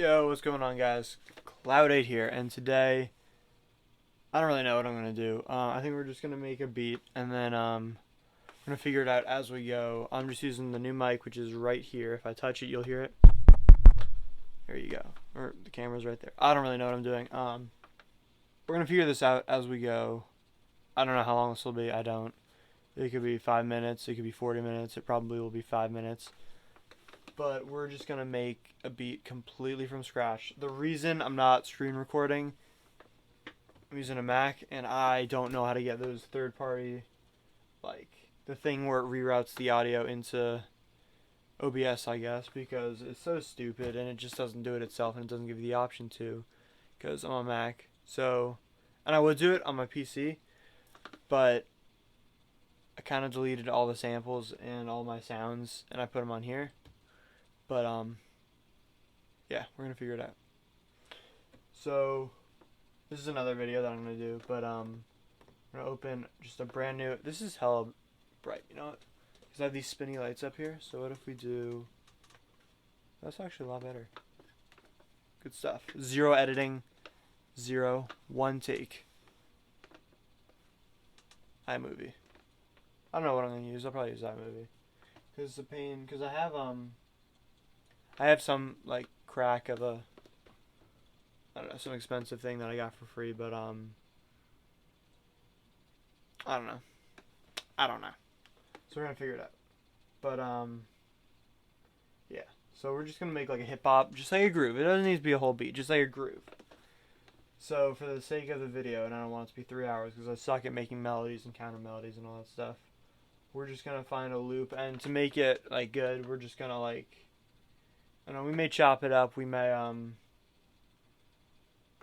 Yo, what's going on, guys? Cloud8 here, and today I don't really know what I'm gonna do. I think we're just gonna make a beat, and then we're gonna figure it out as we go. I'm just using the new mic, which is right here. If I touch it, you'll hear it. There you go. Or the camera's right there. I don't really know what I'm doing. We're gonna figure this out as we go. I don't know how long this will be. I don't. It could be 5 minutes. It could be 40 minutes. It probably will be 5 minutes. But we're just gonna make a beat completely from scratch. The reason I'm not screen recording, I'm using a Mac and I don't know how to get those third party, like the thing where it reroutes the audio into OBS, I guess, because it's so stupid and it just doesn't do it itself and it doesn't give you the option to, because I'm on Mac. So, and I would do it on my PC, but I kind of deleted all the samples and all my sounds and I put them on here. But yeah, we're gonna figure it out. So this is another video that I'm gonna do, but I'm gonna open just a brand new. This is hella bright, you know what? Because I have these spinny lights up here. So what if we do? That's actually a lot better. Good stuff. Zero editing, one take. iMovie. I don't know what I'm gonna use. I'll probably use iMovie. Cause the pain. Cause I have some like crack of a, I don't know, some expensive thing that I got for free, but I don't know. So we're gonna figure it out. But yeah. So we're just gonna make like a hip hop, just like a groove. It doesn't need to be a whole beat, just like a groove. So for the sake of the video, and I don't want it to be 3 hours because I suck at making melodies and counter melodies and all that stuff. We're just gonna find a loop, and to make it like good, we're just gonna like, I don't know, we may chop it up. We may I don't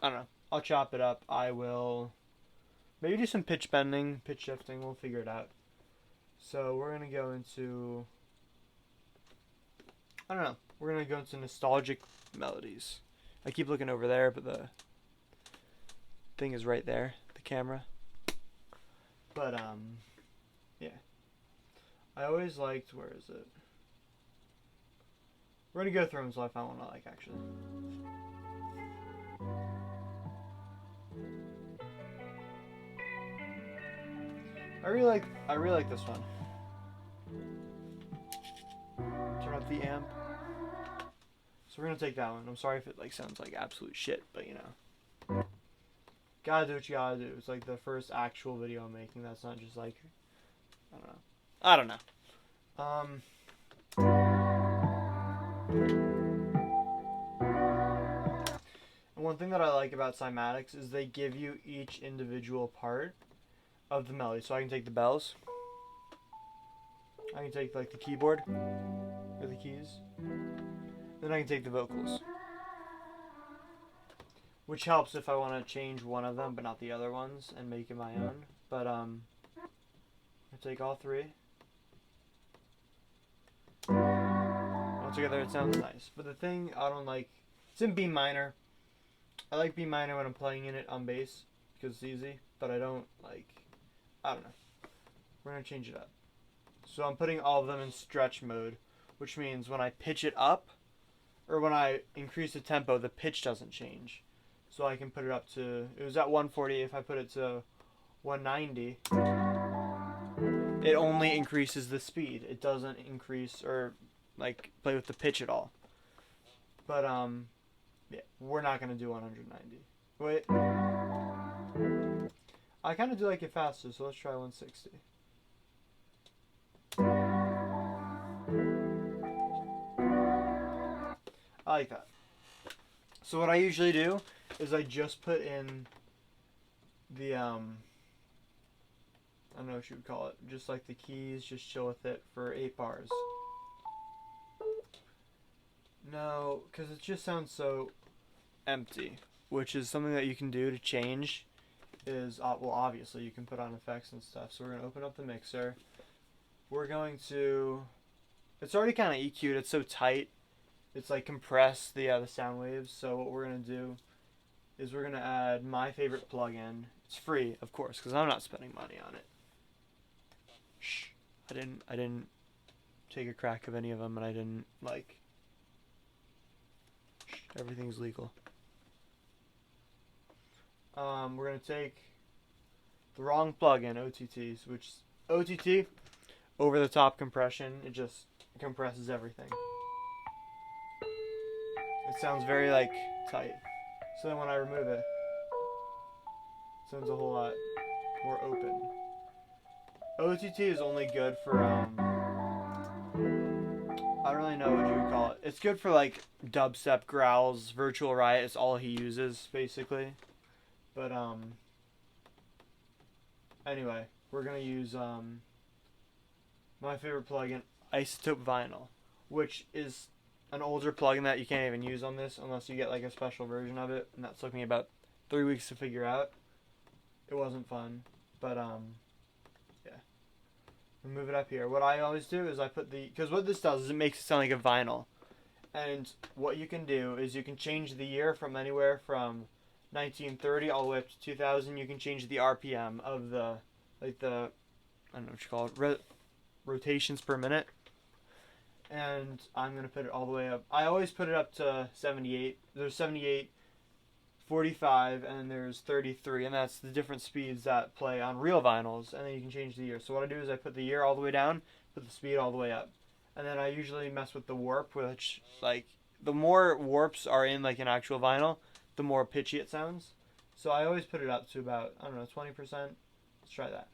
know. I'll chop it up. I will maybe do some pitch bending, pitch shifting. We'll figure it out. So we're gonna go into, I don't know. We're gonna go into nostalgic melodies. I keep looking over there, but the thing is right there, the camera. But yeah. I always liked, where is it? We're gonna go through them until I find one I like, actually. I really like this one. Turn up the amp. So we're gonna take that one. I'm sorry if it like sounds like absolute shit, but you know, gotta do what you gotta do. It's like the first actual video I'm making. That's not just like, I don't know. And one thing that I like about cymatics is they give you each individual part of the melody. So I can take the bells. I can take like the keyboard or the keys. Then I can take the vocals, which helps if I want to change one of them but not the other ones and make it my own. But I take all three. All together it sounds nice. But the thing I don't like, it's in B minor. I like B minor when I'm playing in it on bass because it's easy, but I don't like, I don't know. We're gonna change it up. So I'm putting all of them in stretch mode, which means when I pitch it up, or when I increase the tempo, the pitch doesn't change. So I can put it up to, it was at 140, if I put it to 190, it only increases the speed. It doesn't increase or like play with the pitch at all. But yeah, we're not gonna do 190. Wait. I kind of do like it faster, so let's try 160. I like that. So what I usually do is I just put in the I don't know what you would call it, just like the keys, just chill with it for 8 bars. No, because it just sounds so empty, which is something that you can do to change. Is well, obviously you can put on effects and stuff. So we're gonna open up the mixer. We're going to, it's already kind of EQ'd. It's so tight. It's like compressed the sound waves. So what we're gonna do is we're gonna add my favorite plugin. It's free, of course, because I'm not spending money on it. Shh. I didn't take a crack of any of them, and I didn't like. Shh, Everything's legal. We're gonna take the wrong plugin, OTTs, which OTT, over the top compression. It just compresses everything. It sounds very like tight. So then when I remove it, it sounds a whole lot more open. OTT is only good for I don't really know what you would call it. It's good for like dubstep growls. Virtual Riot is all he uses basically. But anyway, we're gonna use my favorite plugin, Isotope Vinyl, which is an older plugin that you can't even use on this unless you get like a special version of it, and that took me about 3 weeks to figure out. It wasn't fun, but yeah. We'll move it up here. What I always do is I put because what this does is it makes it sound like a vinyl, and what you can do is you can change the year from anywhere from 1930 all the way up to 2000. You can change the RPM of the I don't know what you call it, rotations per minute. And I'm going to put it all the way up. I always put it up to 78. There's 78, 45, and there's 33. And that's the different speeds that play on real vinyls. And then you can change the year. So what I do is I put the year all the way down, put the speed all the way up. And then I usually mess with the warp, which, like, the more warps are in, like, an actual vinyl, the more pitchy it sounds. So I always put it up to about, 20%. Let's try that.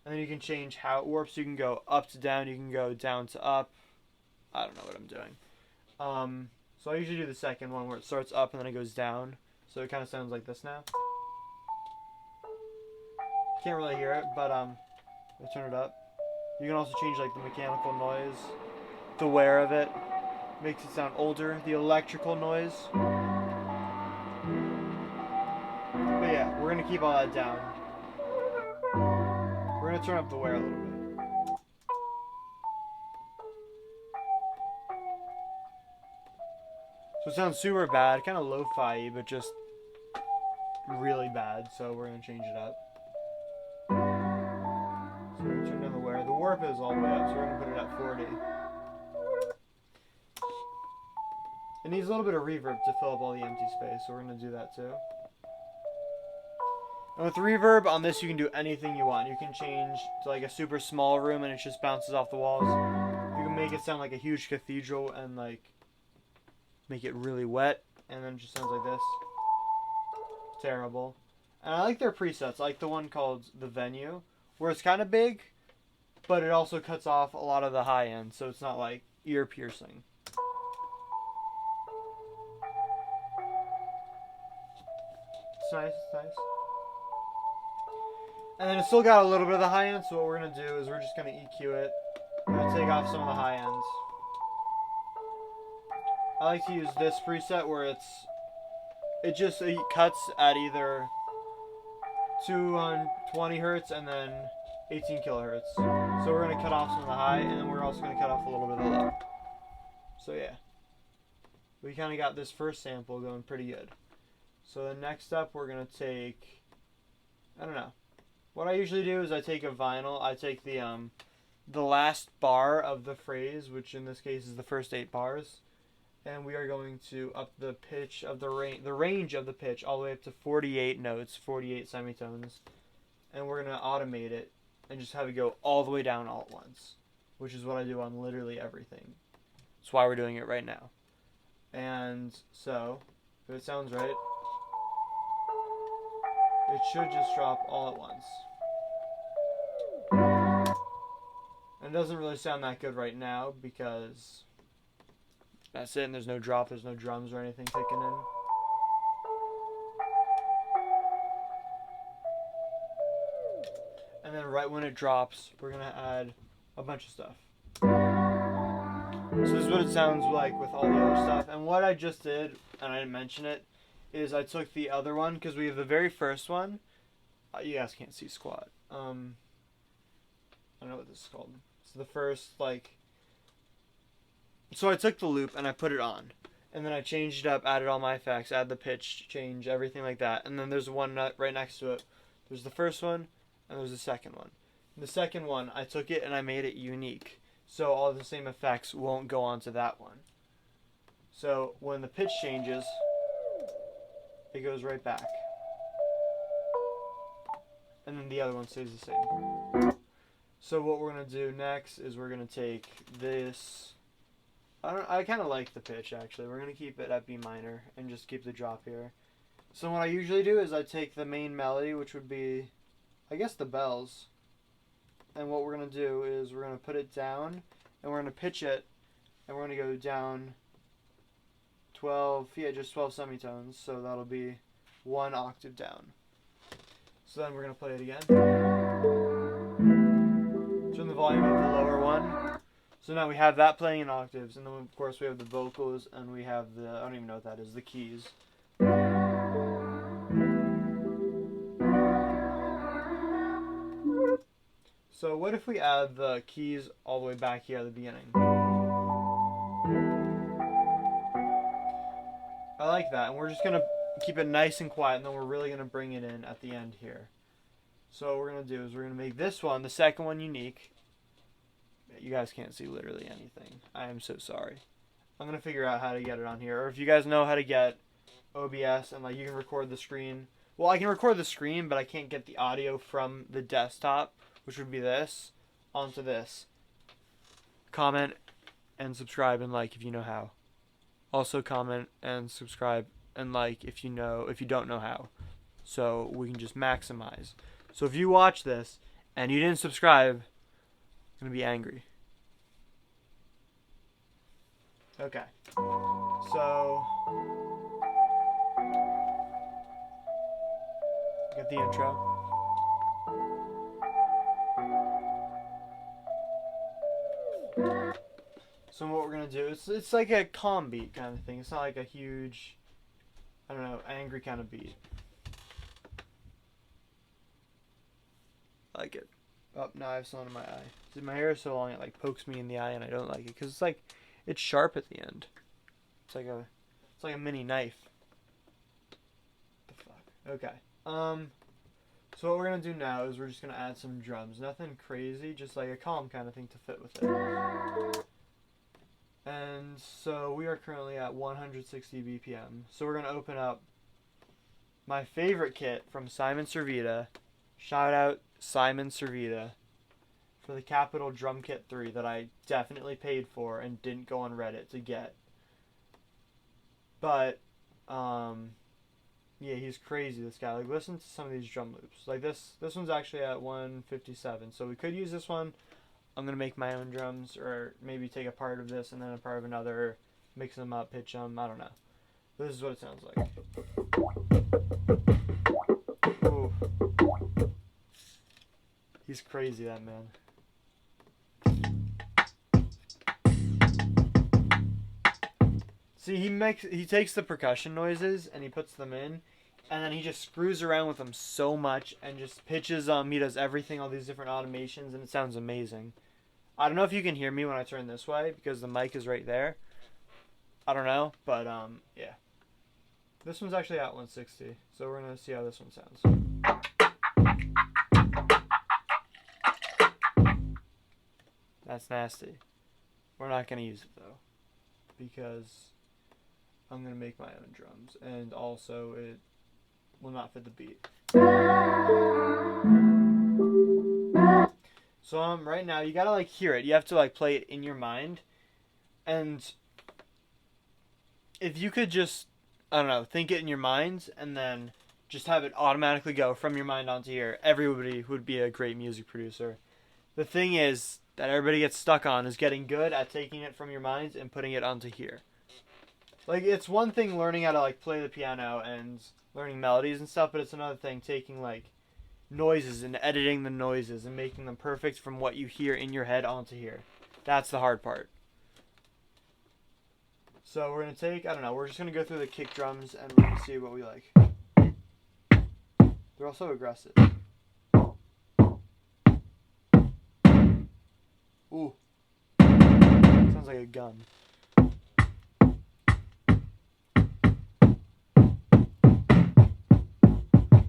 And then you can change how it warps. You can go up to down. You can go down to up. I don't know what I'm doing. So I usually do the second one where it starts up and then it goes down. So it kind of sounds like this now. Can't really hear it, but I'll turn it up. You can also change like the mechanical noise, the wear of it. Makes it sound older. The electrical noise. But yeah, we're going to keep all that down. We're going to turn up the wear a little bit. So it sounds super bad, kind of lo-fi-y, but just really bad, so we're going to change it up. So we're going to turn down the wear. The warp is all the way up, so we're going to put it at 40. It needs a little bit of reverb to fill up all the empty space, so we're going to do that too. And with reverb, on this you can do anything you want. You can change to like a super small room and it just bounces off the walls. You can make it sound like a huge cathedral and like make it really wet, and then it just sounds like this. Terrible. And I like their presets. I like the one called The Venue, where it's kind of big, but it also cuts off a lot of the high end, so it's not like ear piercing. It's nice, it's nice. And then it's still got a little bit of the high end, so what we're going to do is we're just going to EQ it. We're going to take off some of the high ends. I like to use this preset where it cuts at either 220 hertz and then 18 kilohertz. So we're going to cut off some of the high, and then we're also going to cut off a little bit of the low. So yeah, we kind of got this first sample going pretty good. So the next step we're going to take, I don't know. What I usually do is I take a vinyl, I take the last bar of the phrase, which in this case is the first 8 bars. And we are going to up the pitch of the range of the pitch all the way up to 48 notes, 48 semitones. And we're going to automate it and just have it go all the way down all at once, which is what I do on literally everything. That's why we're doing it right now. And so, if it sounds right, it should just drop all at once. And it doesn't really sound that good right now because that's it, and there's no drop, there's no drums or anything kicking in. And then right when it drops, we're going to add a bunch of stuff. So this is what it sounds like with all the other stuff. And what I just did, and I didn't mention it, is I took the other one, because we have the very first one. You guys can't see squat. I don't know what this is called. So the first, so I took the loop and I put it on. And then I changed it up, added all my effects, added the pitch change, everything like that. And then there's one right next to it. There's the first one, and there's the second one. And the second one, I took it and I made it unique. So all the same effects won't go onto that one. So when the pitch changes, it goes right back. And then the other one stays the same. So what we're going to do next is we're going to take this. I kind of like the pitch, actually. We're going to keep it at B minor and just keep the drop here. So what I usually do is I take the main melody, which would be, I guess, the bells. And what we're going to do is we're going to put it down, and we're going to pitch it, and we're going to go down 12, just 12 semitones. So that'll be 1 octave down. So then we're going to play it again. Turn the volume up to the lower one. So now we have that playing in octaves, and then of course we have the vocals, and we have the, I don't even know what that is, the keys. So what if we add the keys all the way back here at the beginning? I like that, and we're just going to keep it nice and quiet, and then we're really going to bring it in at the end here. So what we're going to do is we're going to make this one, the second one, unique. You guys can't see literally anything. I am so sorry. I'm going to figure out how to get it on here. Or if you guys know how to get OBS and like you can record the screen. Well, I can record the screen, but I can't get the audio from the desktop, which would be this, onto this. Comment and subscribe and like if you know how. Also comment and subscribe and like if you don't know how. So we can just maximize. So if you watch this and you didn't subscribe, I'm going to be angry. Okay. So get the intro. So what we're going to do, it's like a calm beat kind of thing. It's not like a huge, I don't know, angry kind of beat. I like it. Oh, now I have something in my eye. See, my hair is so long it like pokes me in the eye and I don't like it because it's like, it's sharp at the end. It's like a mini knife. What the fuck? Okay. So what we're gonna do now is we're just gonna add some drums. Nothing crazy, just like a calm kind of thing to fit with it. And so we are currently at 160 BPM. So we're gonna open up my favorite kit from Simon Servita. Shout out Simon Servita for the Capital Drum Kit 3 that I definitely paid for and didn't go on Reddit to get. But, yeah, he's crazy, this guy. Like, listen to some of these drum loops. Like, this one's actually at 157, so we could use this one. I'm going to make my own drums, or maybe take a part of this and then a part of another, mix them up, pitch them, I don't know. But this is what it sounds like. Ooh. He's crazy, that man. See, he takes the percussion noises and he puts them in, and then he just screws around with them so much and just pitches he does everything, all these different automations, and it sounds amazing. I don't know if you can hear me when I turn this way because the mic is right there. I don't know, but yeah. This one's actually at 160, so we're gonna see how this one sounds. That's nasty. We're not gonna use it though, because I'm going to make my own drums, and also it will not fit the beat. So right now, you got to like hear it. You have to like play it in your mind, and if you could just, I don't know, think it in your mind, and then just have it automatically go from your mind onto here, everybody would be a great music producer. The thing is that everybody gets stuck on is getting good at taking it from your mind and putting it onto here. Like, it's one thing learning how to, like, play the piano and learning melodies and stuff, but it's another thing taking, like, noises and editing the noises and making them perfect from what you hear in your head onto here. That's the hard part. So we're going to take, I don't know, we're just going to go through the kick drums and we're going to see what we like. They're also aggressive. Ooh. Sounds like a gun.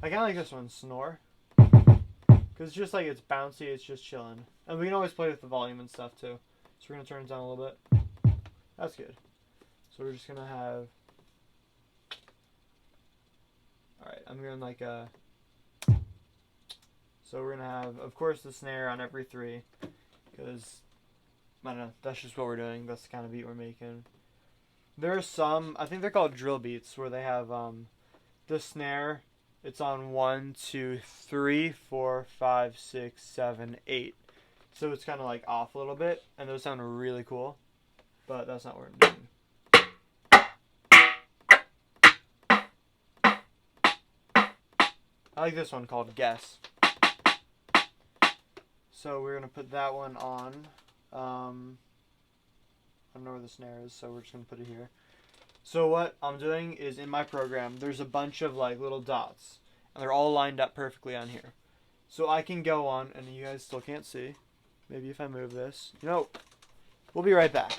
I kind of like this one, Snore. Because it's just like, it's bouncy, it's just chilling. And we can always play with the volume and stuff too. So we're going to turn it down a little bit. That's good. So we're just gonna have. Alright, I'm going like a. So we're gonna have, of course, the snare on every 3, because I don't know, that's just what we're doing. That's the kind of beat we're making. There are some, I think they're called drill beats, where they have the snare. It's on 1, 2, 3, 4, 5, 6, 7, 8. So it's kind of like off a little bit, and those sound really cool. But that's not what I'm doing. I like this one called Guess. So we're going to put that one on. I don't know where the snare is, so we're just going to put it here. So what I'm doing is, in my program, there's a bunch of like little dots, and they're all lined up perfectly on here. So I can go on, and you guys still can't see. Maybe if I move this. We'll be right back.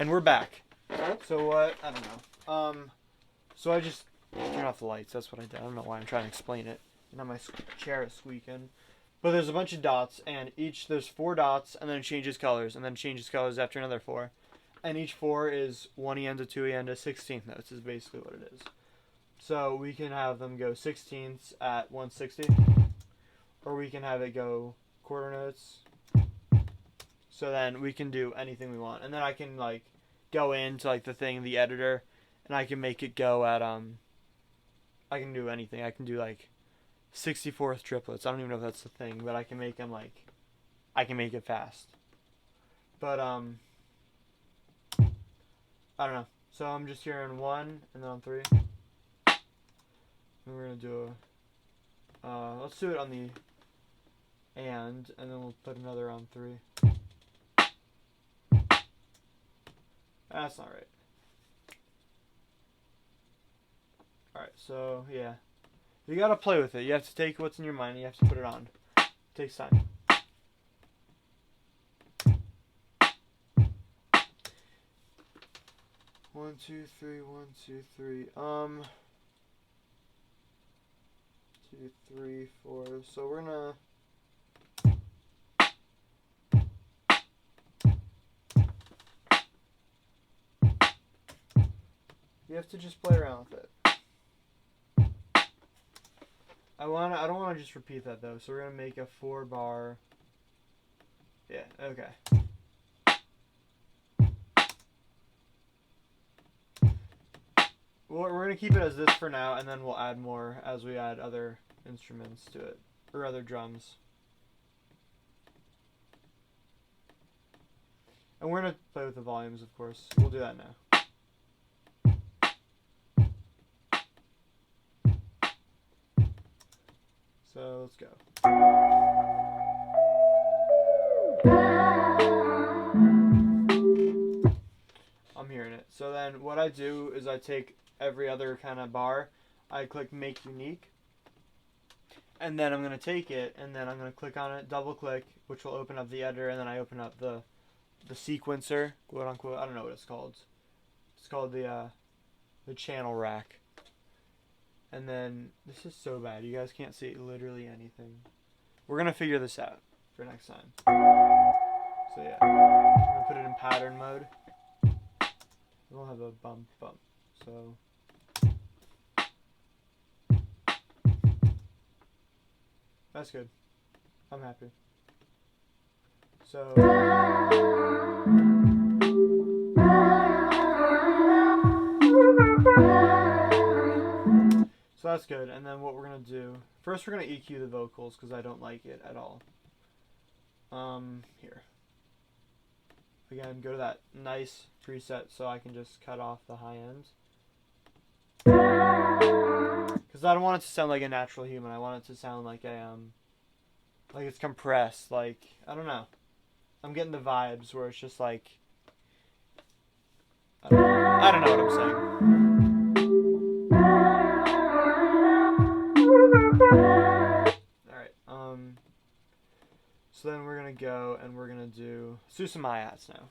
And we're back. So what? I don't know. So I just turn off the lights. That's what I did. I don't know why I'm trying to explain it. Now my chair is squeaking. But there's a bunch of dots, and there's 4 dots, and then it changes colors, and then it changes colors after another 4. And each 4 is 1 EN to 2 EN to 16th notes is basically what it is. So we can have them go 16ths at 160, or we can have it go quarter notes. So then we can do anything we want, and then I can like go into like the editor, and I can make it go at I can do anything. I can do like 64th triplets. I don't even know if that's the thing, but I can make them like, I can make it fast. But I don't know. So I'm just here on 1 and then on 3. And we're gonna do let's do it on the and then we'll put another on 3. That's not right. Alright, so yeah. You gotta play with it. You have to take what's in your mind and you have to put it on. It takes time. One, two, three, 1, 2, 3. 2, 3, 4. So we're gonna you have to just play around with it. I don't wanna just repeat that though, so we're gonna make a 4-bar. Yeah, okay. Well, we're gonna keep it as this for now, and then we'll add more as we add other instruments to it, or other drums. And we're gonna play with the volumes, of course. We'll do that now. So let's go. I'm hearing it. So then what I do is I take every other kind of bar, I click make unique, and then I'm going to take it and then I'm going to click on it, double click, which will open up the editor, and then I open up the sequencer, quote unquote. I don't know what it's called. It's called the channel rack. And then this is so bad. You guys can't see literally anything. We're going to figure this out for next time. So yeah, I'm going to put it in pattern mode. We'll have a bump. So that's good. I'm happy. So that's good. And then what we're gonna do first, we're gonna EQ the vocals because I don't like it at all. Here. Again, go to that nice preset so I can just cut off the high ends. Because I don't want it to sound like a natural human. I want it to sound like like it's compressed. Like, I don't know. I'm getting the vibes where it's just like, I don't know what I'm saying. Alright, so then we're gonna go and we're gonna do some hi-hats now.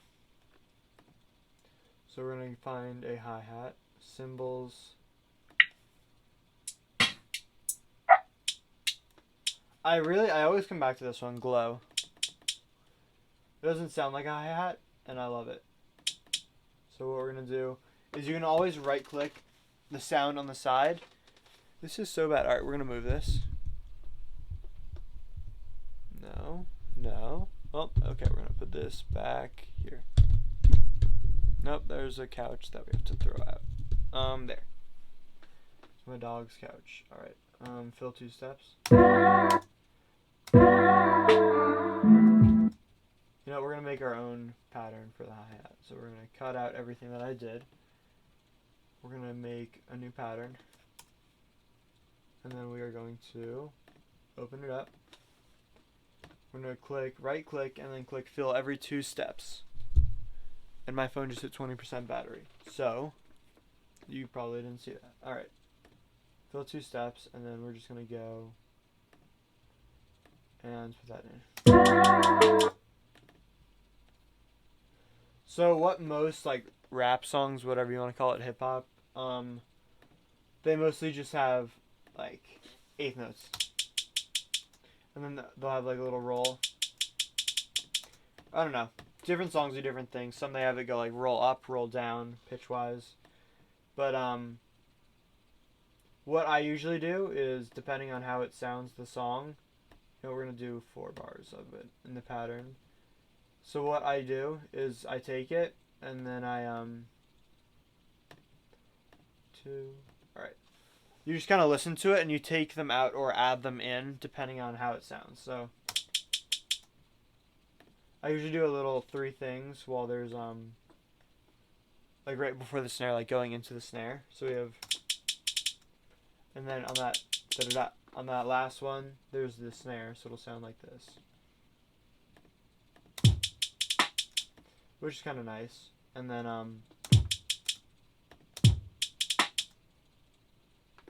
So we're gonna find a hi-hat, cymbals. I always come back to this one, Glow. It doesn't sound like a hi-hat, and I love it. So what we're going to do is you're going to always right click the sound on the side. This is so bad. Alright, we're going to move this. No. Oh, okay, we're going to put this back here. Nope, there's a couch that we have to throw out. There. It's my dog's couch. Alright, fill 2 steps. You know, we're going to make our own pattern for the hi-hat. So we're going to cut out everything that I did. We're going to make a new pattern. And then we are going to open it up. We're going to right click, and then click fill every 2 steps. And my phone just hit 20% battery. So, you probably didn't see that. Alright. Fill 2 steps, and then we're just going to go and put that in. So what most like rap songs, whatever you want to call it, hip hop, they mostly just have like 8th notes, and then they'll have like a little roll. I don't know. Different songs do different things. Some they have it go like roll up, roll down, pitch wise. But what I usually do is, depending on how it sounds, the song, you know, we're gonna do 4 bars of it in the pattern. So what I do is I take it, and then I, alright. You just kind of listen to it, and you take them out or add them in, depending on how it sounds. So, I usually do a little 3 things while there's, like right before the snare, like going into the snare. So we have, and then on that, on that last one, there's the snare, so it'll sound like this. Which is kind of nice. And then,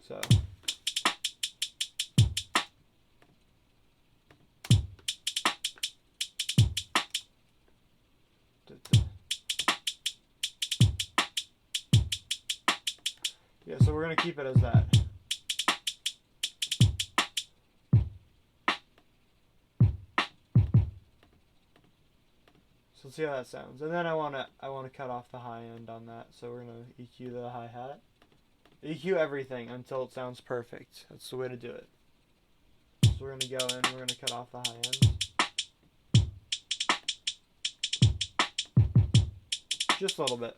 so. Yeah, so we're going to keep it as that. So let's see how that sounds. And then I want to cut off the high end on that. So we're going to EQ the hi-hat. EQ everything until it sounds perfect. That's the way to do it. So we're going to go in and we're going to cut off the high end. Just a little bit.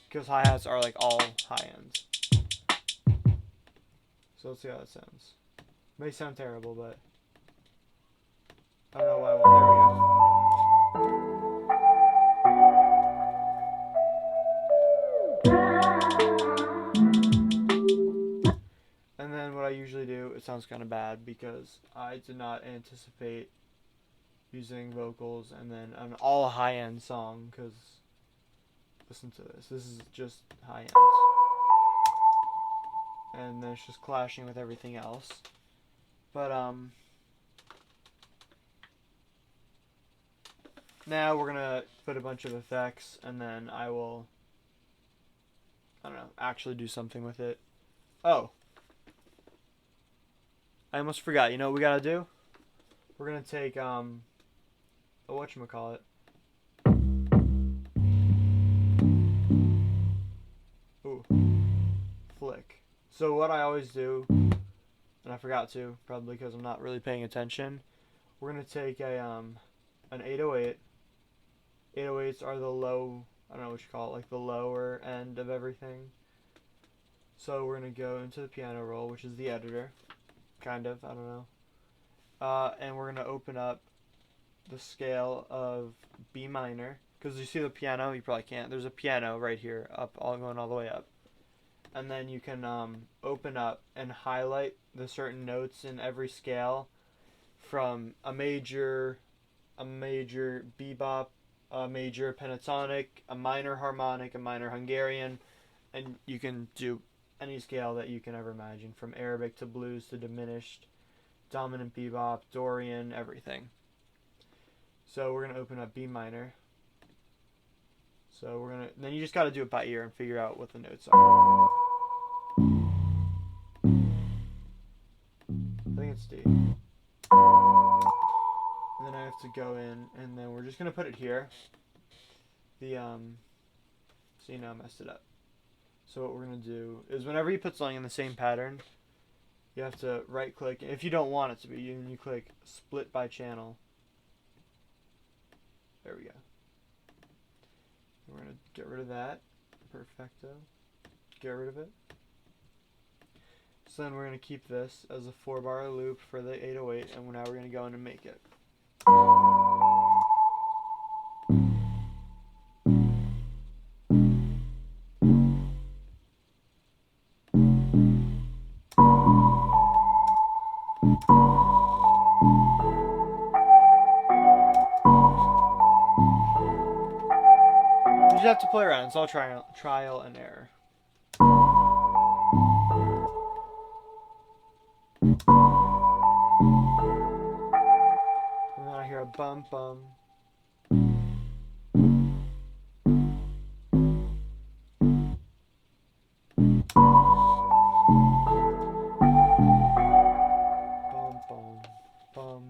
Because hi-hats are like all high ends. So let's see how that sounds. May sound terrible, but I don't know why I won't. There we go. And then what I usually do, it sounds kind of bad because I did not anticipate using vocals and then an all high-end song, because listen to this. This is just high-end. And then it's just clashing with everything else. But, now we're gonna put a bunch of effects, and then I will, I don't know, actually do something with it. Oh. I almost forgot. You know what we gotta do? We're gonna take, whatchamacallit. Ooh. Flick. So what I always do, and I forgot to, probably because I'm not really paying attention, we're gonna take a, an 808. 808s are the low, I don't know what you call it, like the lower end of everything. So we're going to go into the piano roll, which is the editor, kind of, I don't know. And we're going to open up the scale of B minor, because you see the piano, you probably can't, there's a piano right here, up, all going all the way up. And then you can open up and highlight the certain notes in every scale, from a major bebop, a major pentatonic, a minor harmonic, a minor Hungarian, and you can do any scale that you can ever imagine, from Arabic to blues to diminished, dominant bebop, Dorian, everything. So we're going to open up B minor. So then you just got to do it by ear and figure out what the notes are. I think it's D. And then I have to go in, and then we're just going to put it here. the so you know I messed it up. So what we're gonna do is whenever you put something in the same pattern, you have to right click. If you don't want it to be, you click split by channel. There we go. We're gonna get rid of that. Perfecto. Get rid of it. So then we're gonna keep this as a 4-bar loop for the 808, and now we're gonna go in and make it. You just have to play around. It's all trial and error. And then I hear a bum bum. Bum bum bum.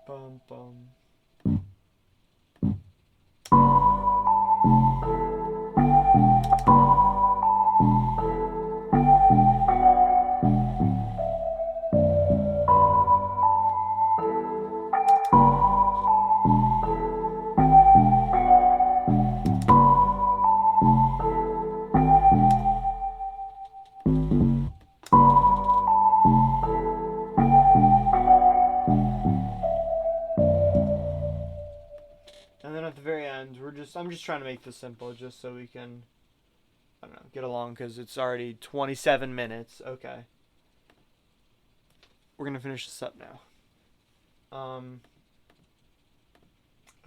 Bum bum. And then at the very end, I'm just trying to make this simple just so we can, I don't know, get along because it's already 27 minutes. Okay. We're going to finish this up now.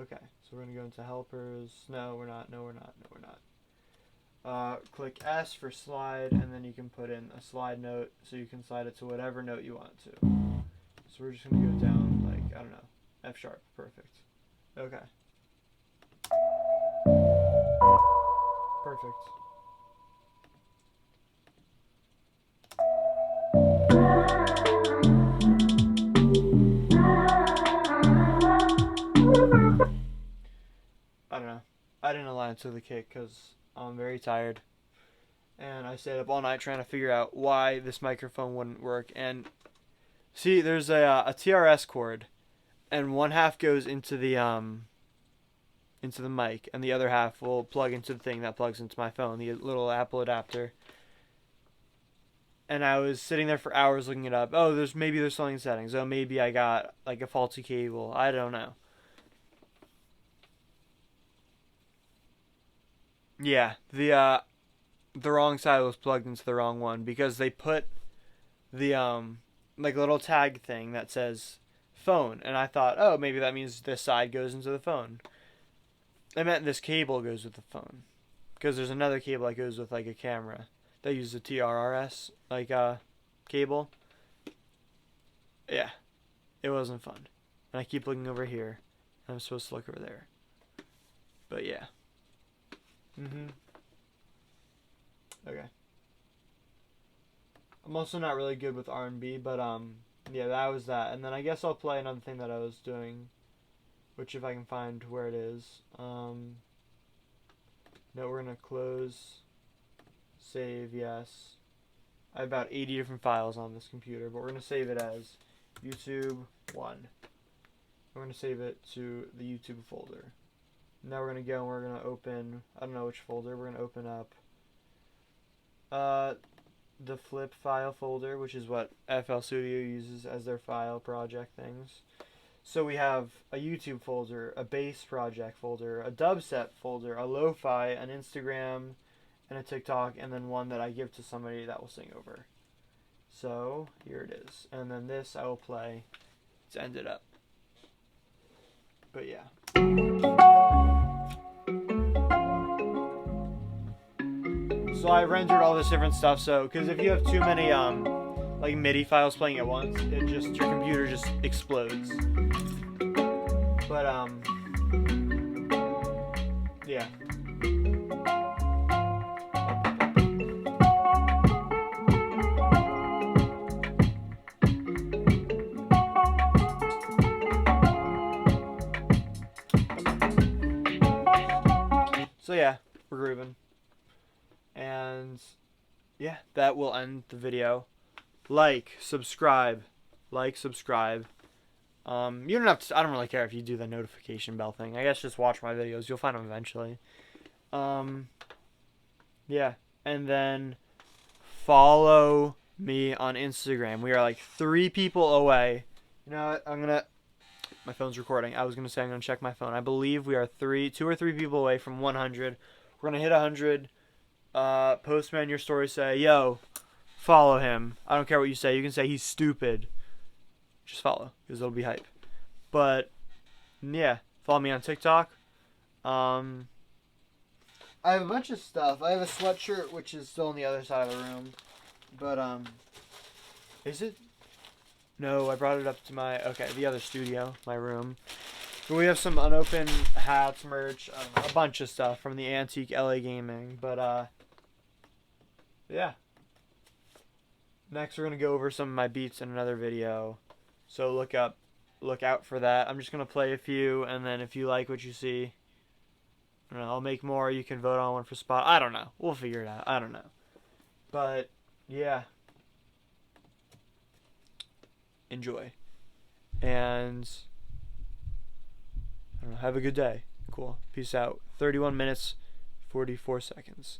Okay, so we're going to go into helpers. No, we're not. No, we're not. No, we're not. Click S for slide, and then you can put in a slide note so you can slide it to whatever note you want to. So we're just going to go down, like, I don't know, F sharp. Perfect. Okay. Perfect. I don't know. I didn't align it to the kick because I'm very tired. And I stayed up all night trying to figure out why this microphone wouldn't work. And see, there's a TRS cord, and one half goes into the mic, and the other half will plug into the thing that plugs into my phone, the little Apple adapter. And I was sitting there for hours looking it up. Oh, maybe there's something in settings. Oh, maybe I got like a faulty cable. I don't know. Yeah, the wrong side was plugged into the wrong one because they put the like a little tag thing that says phone, and I thought, oh, maybe that means this side goes into the phone. I meant this cable goes with the phone, because there's another cable that goes with like a camera that uses a TRRS like cable. Yeah, it wasn't fun, and I keep looking over here, and I'm supposed to look over there. But yeah. Okay. I'm also not really good with R&B, but yeah, that was that. And then I guess I'll play another thing that I was doing, which if I can find where it is. No, we're gonna close, save, yes. I have about 80 different files on this computer, but we're gonna save it as YouTube 1. We're gonna save it to the YouTube folder. Now we're gonna go and we're gonna open, I don't know which folder, we're gonna open up the flip file folder, which is what FL Studio uses as their file project things. So we have a YouTube folder, a bass project folder, a dubstep folder, a lo-fi, an Instagram, and a TikTok, and then one that I give to somebody that will sing over. So here it is. And then this I will play to end it up. But yeah. So I rendered all this different stuff, so because if you have too many like MIDI files playing at once, your computer just explodes. But So yeah, we're grooving. And yeah, that will end the video. Like, subscribe. Like, subscribe. You don't have to, I don't really care if you do the notification bell thing. I guess just watch my videos. You'll find them eventually. Yeah. And then follow me on Instagram. We are like 3 people away. You know what? My phone's recording. I was going to say I'm going to check my phone. I believe we are 2 or 3 people away from 100. We're going to hit 100. Post me on your story. Say, yo, follow him. I don't care what you say. You can say he's stupid. Just follow, because it'll be hype. But yeah, follow me on TikTok. I have a bunch of stuff. I have a sweatshirt which is still on the other side of the room. But is it? No, I brought it up to the other studio, my room. But we have some unopened hats, merch, a bunch of stuff from the Antique LA Gaming. But yeah. Next we're gonna go over some of my beats in another video. So look out for that. I'm just going to play a few, and then if you like what you see, I don't know, I'll make more. You can vote on one for spot. I don't know. We'll figure it out. I don't know. But, yeah. Enjoy. And, I don't know, have a good day. Cool. Peace out. 31 minutes, 44 seconds.